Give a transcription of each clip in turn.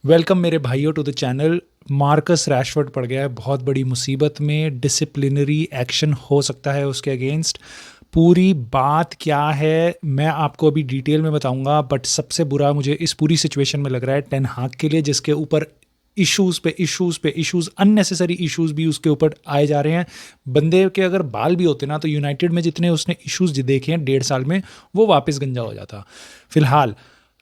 Welcome मेरे भाइयों to the channel. Marcus Rashford पड़ गया है बहुत बड़ी मुसीबत में, डिसिप्लिनरी एक्शन हो सकता है उसके अगेंस्ट। पूरी बात क्या है मैं आपको अभी डिटेल में बताऊंगा, बट सबसे बुरा मुझे इस पूरी सिचुएशन में लग रहा है टेन हाग के लिए, जिसके ऊपर इश्यूज़ पे इश्यूज़ पे इश्यूज़, अननेसेसरी इश्यूज़ भी उसके ऊपर आए जा रहे हैं। बंदे के अगर बाल भी होते ना तो यूनाइटेड में जितने उसने इश्यूज़ देखे हैं 1.5 साल में, वो वापस गंजा हो जाता। फिलहाल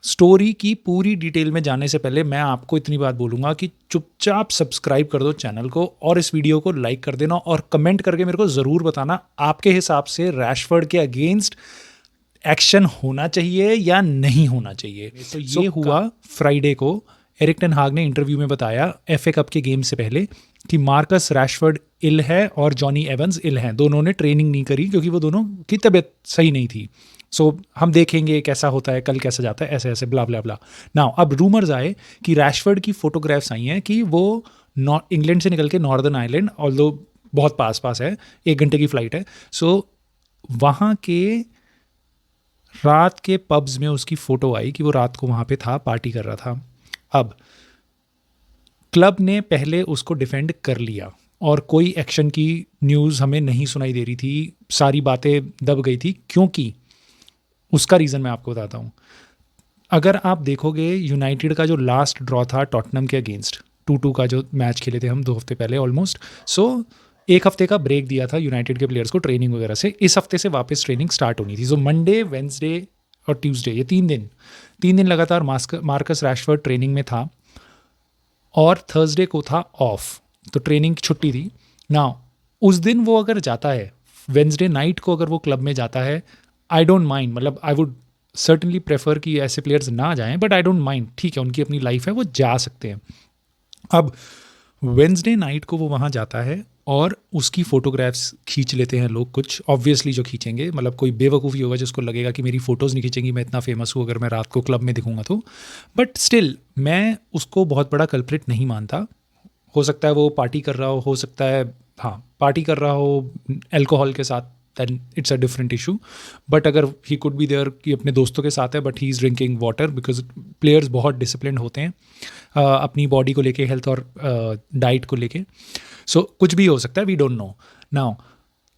स्टोरी की पूरी डिटेल में जाने से पहले मैं आपको इतनी बात बोलूँगा कि चुपचाप सब्सक्राइब कर दो चैनल को और इस वीडियो को लाइक कर देना और कमेंट करके मेरे को ज़रूर बताना आपके हिसाब से रैशफोर्ड के अगेंस्ट एक्शन होना चाहिए या नहीं होना चाहिए। तो ये हुआ फ्राइडे को। एरिक टेन हाग ने इंटरव्यू में बताया एफए कप के गेम से पहले कि मार्कस रैशफोर्ड इल है और जॉनी एवंस इल हैं। दोनों ने ट्रेनिंग नहीं करी क्योंकि वो दोनों की तबीयत सही नहीं थी। हम देखेंगे कैसा होता है, कल कैसा जाता है, ऐसे ऐसे ब्ला ब्ला ब्ला। नाउ अब रूमर्स आए कि रैशफोर्ड की फोटोग्राफ्स आई हैं कि वो इंग्लैंड से निकल के नॉर्दर्न आयरलैंड, ऑल्दो बहुत पास पास है, 1 घंटे की फ़्लाइट है, वहाँ के रात के पब्स में उसकी फ़ोटो आई कि वो रात को वहाँ पे था, पार्टी कर रहा था। अब क्लब ने पहले उसको डिफेंड कर लिया और कोई एक्शन की न्यूज़ हमें नहीं सुनाई दे रही थी, सारी बातें दब गई थी। क्योंकि उसका रीज़न मैं आपको बताता हूँ। अगर आप देखोगे यूनाइटेड का जो लास्ट ड्रॉ था टॉटनम के अगेंस्ट, 2-2 का जो मैच खेले थे हम 2 हफ्ते पहले ऑलमोस्ट, 1 हफ्ते का ब्रेक दिया था यूनाइटेड के प्लेयर्स को ट्रेनिंग वगैरह से। इस हफ्ते से वापस ट्रेनिंग स्टार्ट होनी थी। मंडे, वेंसडे और ट्यूसडे, ये 3 दिन लगातार मार्कस रैशफोर्ड ट्रेनिंग में था और थर्सडे को था ऑफ, तो ट्रेनिंग की छुट्टी थी ना। उस दिन वो अगर जाता है, वेंसडे नाइट को अगर वो क्लब में जाता है, आई डोंट माइंड, मतलब आई वुड सर्टनली प्रेफर कि ऐसे प्लेयर्स ना जाएं, बट आई डोंट माइंड, ठीक है, उनकी अपनी लाइफ है, वो जा सकते हैं। अब वेंसडे नाइट को वो वहाँ जाता है और उसकी फ़ोटोग्राफ्स खींच लेते हैं लोग, कुछ ऑब्वियसली जो खींचेंगे, मतलब कोई बेवकूफ़ी होगा जिसको लगेगा कि मेरी फ़ोटोज़ नहीं खींचेंगी, मैं इतना फेमस हूँ अगर मैं रात को क्लब में दिखूंगा तो। बट स्टिल मैं उसको बहुत बड़ा कल्प्रिट नहीं मानता। हो सकता है वो पार्टी कर रहा हो सकता है, हाँ, पार्टी कर रहा हो अल्कोहल के साथ, then it's a different issue. But अगर ही कुड बी देयर कि अपने दोस्तों के साथ है, but he is drinking water, because players बहुत डिसिप्लिन होते हैं अपनी बॉडी को लेके, हेल्थ और डाइट को लेके। कुछ भी हो सकता है, वी डोंट नो नाउ।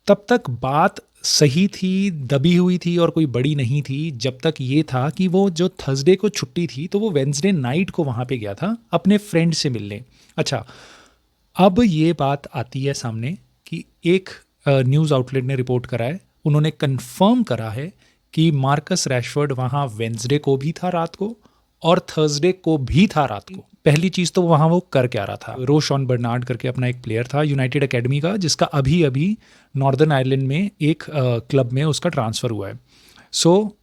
तब तक बात सही थी, दबी हुई थी और कोई बड़ी नहीं थी, जब तक ये था कि वो जो थर्सडे को छुट्टी थी तो वो वेंसडे नाइट को वहाँ पे गया था अपने फ्रेंड से मिलने। अच्छा, अब ये बात आती है सामने कि एक न्यूज़ आउटलेट ने रिपोर्ट करा है, उन्होंने कंफर्म करा है कि मार्कस रैशफोर्ड वहाँ वेंसडे को भी था रात को और थर्सडे को भी था रात को। पहली चीज़ तो वहाँ वो कर क्या रहा था, रोशॉन बर्नार्ड करके अपना एक प्लेयर था यूनाइटेड एकेडमी का, जिसका अभी अभी नॉर्दर्न आयरलैंड में एक क्लब में उसका ट्रांसफ़र हुआ है।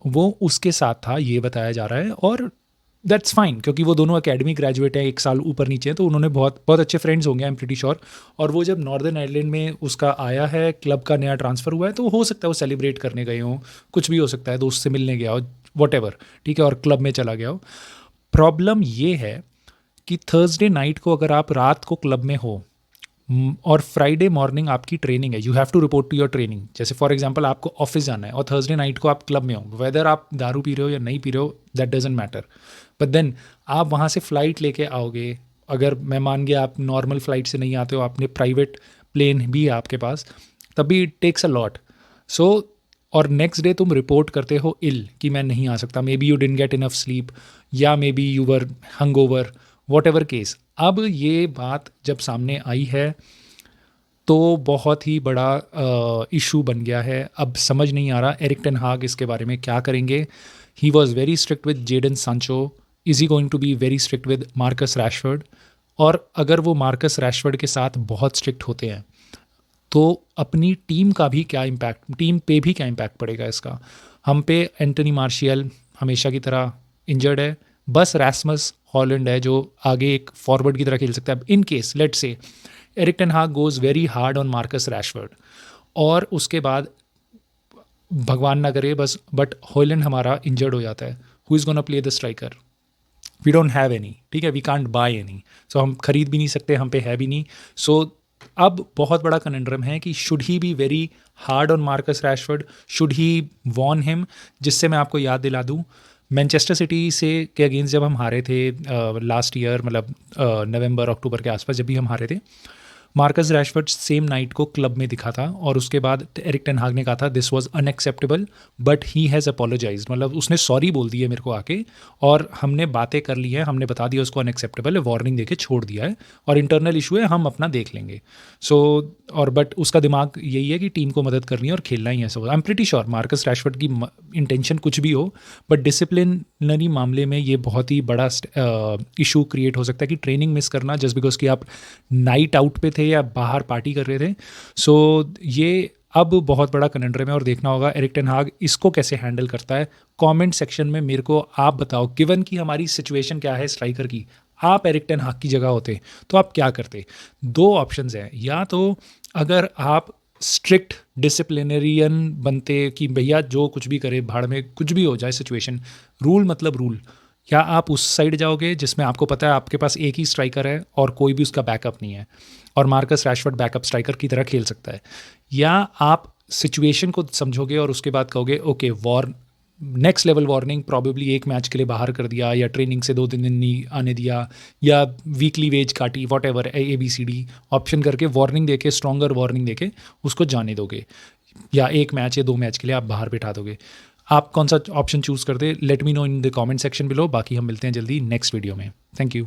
वो उसके साथ था, ये बताया जा रहा है, और दैट्स फाइन क्योंकि वो दोनों एकेडमी ग्रेजुएट हैं, 1 साल ऊपर नीचे हैं, तो उन्होंने बहुत बहुत अच्छे फ्रेंड्स होंगे, आई एम प्रीटी श्योर। और वो जब नॉर्दर्न आयरलैंड में उसका आया है, क्लब का नया ट्रांसफ़र हुआ है, तो हो सकता है वो सेलिब्रेट करने गए हों, कुछ भी हो सकता है, दोस्त से मिलने गया हो, वॉटेवर, ठीक है, और क्लब में चला गया हो। प्रॉब्लम ये है कि थर्सडे नाइट को अगर आप रात को क्लब में हो और फ्राइडे मॉर्निंग आपकी ट्रेनिंग है, you have to report to your training. जैसे फॉर एग्जांपल आपको ऑफिस जाना है और थर्सडे नाइट को आप क्लब में हो, वेदर आप दारू पी रहे हो या नहीं पी रहे हो, that doesn't matter, but then आप वहाँ से फ़्लाइट लेके आओगे। अगर मैं मान गया आप नॉर्मल फ़्लाइट से नहीं आते हो, आपने प्राइवेट प्लेन भी है आपके पास, तभी इट टेक्स अ लॉट। और नेक्स्ट डे तुम रिपोर्ट करते हो इल कि मैं नहीं आ सकता, may be you didn't get enough sleep या may be you were hung over, whatever case. अब ये बात जब सामने आई है तो बहुत ही बड़ा इशू बन गया है। अब समझ नहीं आ रहा एरिक टेन हाग इसके बारे में क्या करेंगे। He was very strict with Jadon Sancho, is he going to be very strict with Marcus Rashford? और अगर वो मार्कस रैशफोर्ड के साथ बहुत स्ट्रिक्ट होते हैं तो अपनी टीम का भी क्या इम्पैक्ट, टीम पे भी क्या इम्पैक्ट पड़ेगा इसका। हम पे एंटनी मार्शियल हमेशा की तरह इंजर्ड है, बस रैस्मस हॉलैंड है जो आगे एक फॉरवर्ड की तरह खेल सकता है। In case let's say Erik ten Hag goes very hard on Marcus Rashford और उसके बाद भगवान ना करे बस, बट हॉलैंड हमारा इंजर्ड हो जाता है, who is gonna play the striker? We don't have any, ठीक है, वी कांट बाय एनी, हम खरीद भी नहीं सकते, हम पे है भी नहीं। अब बहुत बड़ा कनेंड्रम है कि should he be very hard on Marcus Rashford, should he warn him? जिससे मैं आपको याद दिला दूं, मैनचेस्टर सिटी से के अगेंस्ट जब हम हारे थे लास्ट ईयर, मतलब नवंबर अक्टूबर के आसपास जब भी हम हारे थे, मार्कस रैशफोर्ड सेम नाइट को क्लब में दिखा था और उसके बाद एरिक टेन हाग ने कहा था this was unacceptable but he has apologise, मतलब उसने सॉरी बोल दी है मेरे को आके, और हमने बातें कर ली है, हमने बता दिया उसको अनएक्सेप्टेबल है, वार्निंग देके छोड़ दिया है और इंटरनल इशू है, हम अपना देख लेंगे। सो और बट उसका दिमाग यही है कि टीम को मदद करनी है और खेलना ही है। So I am pretty sure Marcus Rashford की इंटेंशन कुछ भी हो, बट डिसिप्लिनरी मामले में ये बहुत ही बड़ा इशू क्रिएट हो सकता है कि ट्रेनिंग मिस करना जस्ट बिकॉज कि आप नाइट आउट पे थे या बाहर पार्टी कर रहे थे। सो ये अब बहुत बड़ा कनेंड्रम है और देखना होगा एरिक टेन हाग इसको कैसे हैंडल करता है। कमेंट सेक्शन में मेरे को आप बताओ, गिवन कि हमारी सिचुएशन क्या है स्ट्राइकर की, आप एरिक टेन हाग की जगह होते तो आप क्या करते। दो ऑप्शंस हैं, या तो अगर आप स्ट्रिक्ट डिसिप्लिनरियन बनते कि भैया जो कुछ भी करे भाड़ में, कुछ भी हो जाए सिचुएशन, रूल मतलब रूल, या आप उस साइड जाओगे जिसमें आपको पता है आपके पास एक ही स्ट्राइकर है और कोई भी उसका बैकअप नहीं है और मार्कस रैशफोर्ड बैकअप स्ट्राइकर की तरह खेल सकता है, या आप सिचुएशन को समझोगे और उसके बाद कहोगे okay war next level warning, probably एक मैच के लिए बाहर कर दिया या ट्रेनिंग से 2 दिन नहीं आने दिया या वीकली वेज काटी, वॉट एवर ABCD ऑप्शन करके वार्निंग देके, स्ट्रॉन्गर वार्निंग देके उसको जाने दोगे, या एक मैच या 2 मैच के लिए आप बाहर बैठा दोगे। आप कौन सा ऑप्शन चूज़ करते, let me know in the comment section below. बाकी हम मिलते हैं जल्दी नेक्स्ट वीडियो में। Thank you.